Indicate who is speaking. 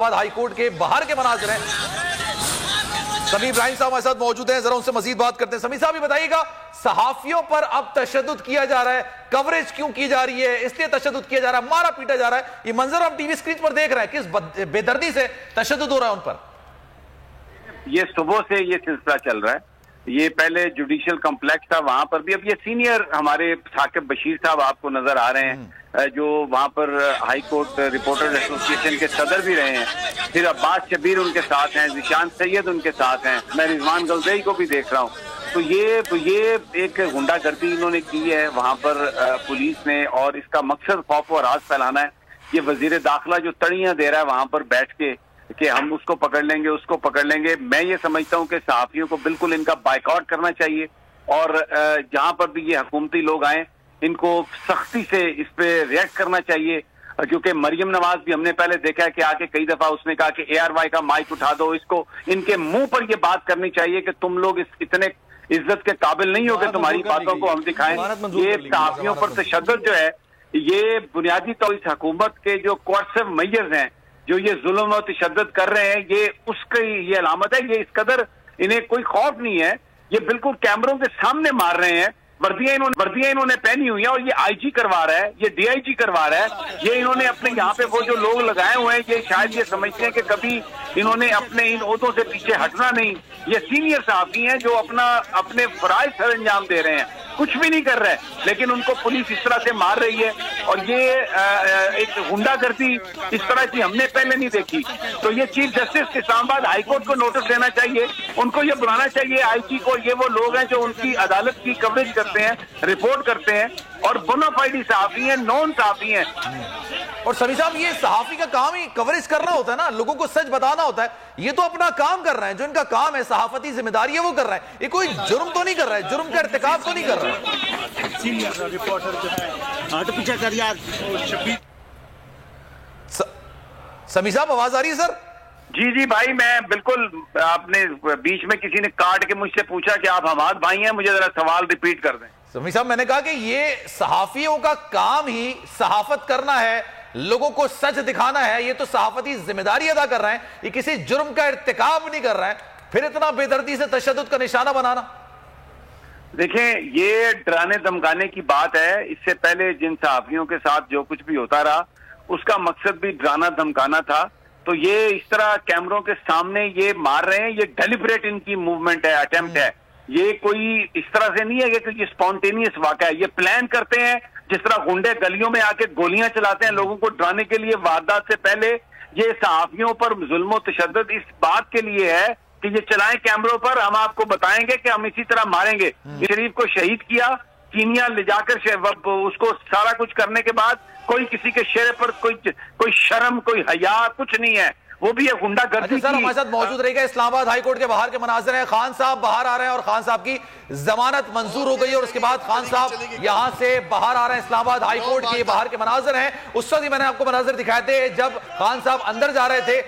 Speaker 1: High court के बाहर के मनाजिर हैं। समी इब्राहिम साहब हमारे साथ मौजूद हैं, जरा उनसे मजीद बात करते हैं। समी साहब, ये बताइएगा, सहाफियों पर अब तशद्दुद किया जा रहा है, कवरेज क्यों की जा रही है, इसलिए तशद्दुद किया जा रहा है, मारा पीटा जा रहा है, ये मंजर हम टीवी स्क्रीन पर देख रहे हैं, किस बेदर्दी से तशद्दुद हो रहा है उन पर?
Speaker 2: ये सुबह से ये सिलसिला चल रहा है। ये पहले जुडिशियल कॉम्प्लेक्स था, वहां पर भी अब ये सीनियर हमारे साकिब बशीर साहब आपको नजर आ रहे हैं, जो वहां पर हाई कोर्ट रिपोर्टर्स एसोसिएशन के सदर भी रहे हैं। फिर अब्बास शबीर उनके साथ हैं, जिशान सैयद उनके साथ हैं, मैं रिजवान गलजई को भी देख रहा हूँ। तो ये एक गुंडागर्दी इन्होंने की है वहां पर पुलिस ने, और इसका मकसद खौफ और राज फैलाना है। ये वजीर दाखिला जो तड़ियां दे रहा है वहां पर बैठ के कि हम उसको पकड़ लेंगे, उसको पकड़ लेंगे, मैं ये समझता हूं कि सहाफियों को बिल्कुल इनका बाइकआउट करना चाहिए, और जहां पर भी ये हुकूमती लोग आए इनको सख्ती से इस पे रिएक्ट करना चाहिए। क्योंकि मरियम नवाज भी हमने पहले देखा है कि आके कई दफा उसने कहा कि ARY का माइक उठा दो, इसको इनके मुंह पर ये बात करनी चाहिए कि तुम लोग इतने इज्जत के काबिल नहीं हो कि तुम्हारी बातों को हम दिखाएं। ये सहाफियों पर तशद्दुद जो है, ये बुनियादी तौर इस हुकूमत के जो कोर्सिव मेजर्स हैं, जो ये जुल्म और तशद्दुद कर रहे हैं, ये उसकी ये अलामत है। ये इस कदर इन्हें कोई खौफ नहीं है, ये बिल्कुल कैमरों के सामने मार रहे हैं। वर्दियां इन्होंने पहनी हुई है, और ये IG करवा रहा है, ये DIG करवा रहा है। ये इन्होंने अपने यहाँ पे वो जो लोग लगाए हुए हैं, ये शायद ये समझते हैं कि कभी इन्होंने अपने इन ओहदों से पीछे हटना नहीं। ये सीनियर सहाफी हैं जो अपने फराइज सर अंजाम दे रहे हैं, कुछ भी नहीं कर रहे, लेकिन उनको पुलिस इस तरह से मार रही है। और ये एक गुंडागर्दी इस तरह की हमने पहले नहीं देखी। तो ये chief justice Islamabad high court को नोटिस देना चाहिए, उनको ये बुलाना चाहिए IG को। ये वो लोग हैं जो उनकी अदालत की कवरेज करते हैं, रिपोर्ट करते हैं, और बोनाफाइड सहाफी हैं, नॉन सहाफी हैं।
Speaker 1: और समी साहब, ये सहाफी का काम ही कवरेज करना होता है ना, लोगों को सच बताना होता है। ये तो अपना काम कर रहे हैं, जो इनका काम है, सहाफती जिम्मेदारी है, वो कर रहा है। ये कोई जुर्म तो नहीं कर रहा है, जुर्म का इर्तिकाब तो नहीं कर रहा है।
Speaker 3: सीनियर रिपोर्टर जो है हट पीछे कर यार।
Speaker 1: समी साहब, आवाज आ रही है सर?
Speaker 2: जी भाई, मैं बिल्कुल, आपने बीच में किसी ने काट के मुझसे पूछा कि आप हमाद भाई हैं, मुझे जरा सवाल रिपीट कर दें।
Speaker 1: समी साहब, मैंने कहा कि ये सहाफियों का काम ही सहाफत करना है, लोगों को सच दिखाना है, ये तो सहाफती जिम्मेदारी अदा कर रहे हैं, ये किसी जुर्म का इर्तिकाब नहीं कर रहे हैं, फिर इतना बेदर्दी से तशद्दुद का निशाना बनाना।
Speaker 2: देखें, ये डराने धमकाने की बात है। इससे पहले जिन सहाफियों के साथ जो कुछ भी होता रहा, उसका मकसद भी डराना धमकाना था। तो ये इस तरह कैमरों के सामने ये मार रहे हैं, ये डेलिब्रेट इनकी मूवमेंट है, अटेम्प्ट है। ये कोई इस तरह से नहीं है कि ये स्पॉन्टेनियस वाक़या है। ये प्लान करते हैं, जिस तरह गुंडे गलियों में आके गोलियां चलाते हैं लोगों को डराने के लिए। वारदात से पहले ये सहाफियों पर जुल्म और तशद्दुद इस बात के लिए है कि ये चलाएं कैमरों पर, हम आपको बताएंगे कि हम इसी तरह मारेंगे। शरीफ को शहीद किया, कीनिया ले जाकर उसको सारा कुछ करने के बाद कोई किसी के चेहरे पर कोई शर्म, कोई हया कुछ नहीं है। वो भी है गुंडागर्दी।
Speaker 1: सर, हमारे साथ मौजूद रहेगा, इस्लामाबाद हाई कोर्ट के बाहर के मनाजिर हैं। खान साहब बाहर आ रहे हैं और खान साहब की जमानत मंजूर हो गई, और उसके बाद खान साहब यहां से बाहर आ रहे हैं। इस्लामाबाद हाई कोर्ट के बाहर के मनाजिर हैं। उस वक्त मैंने आपको मनाजिर दिखाए थे जब खान साहब अंदर जा रहे थे।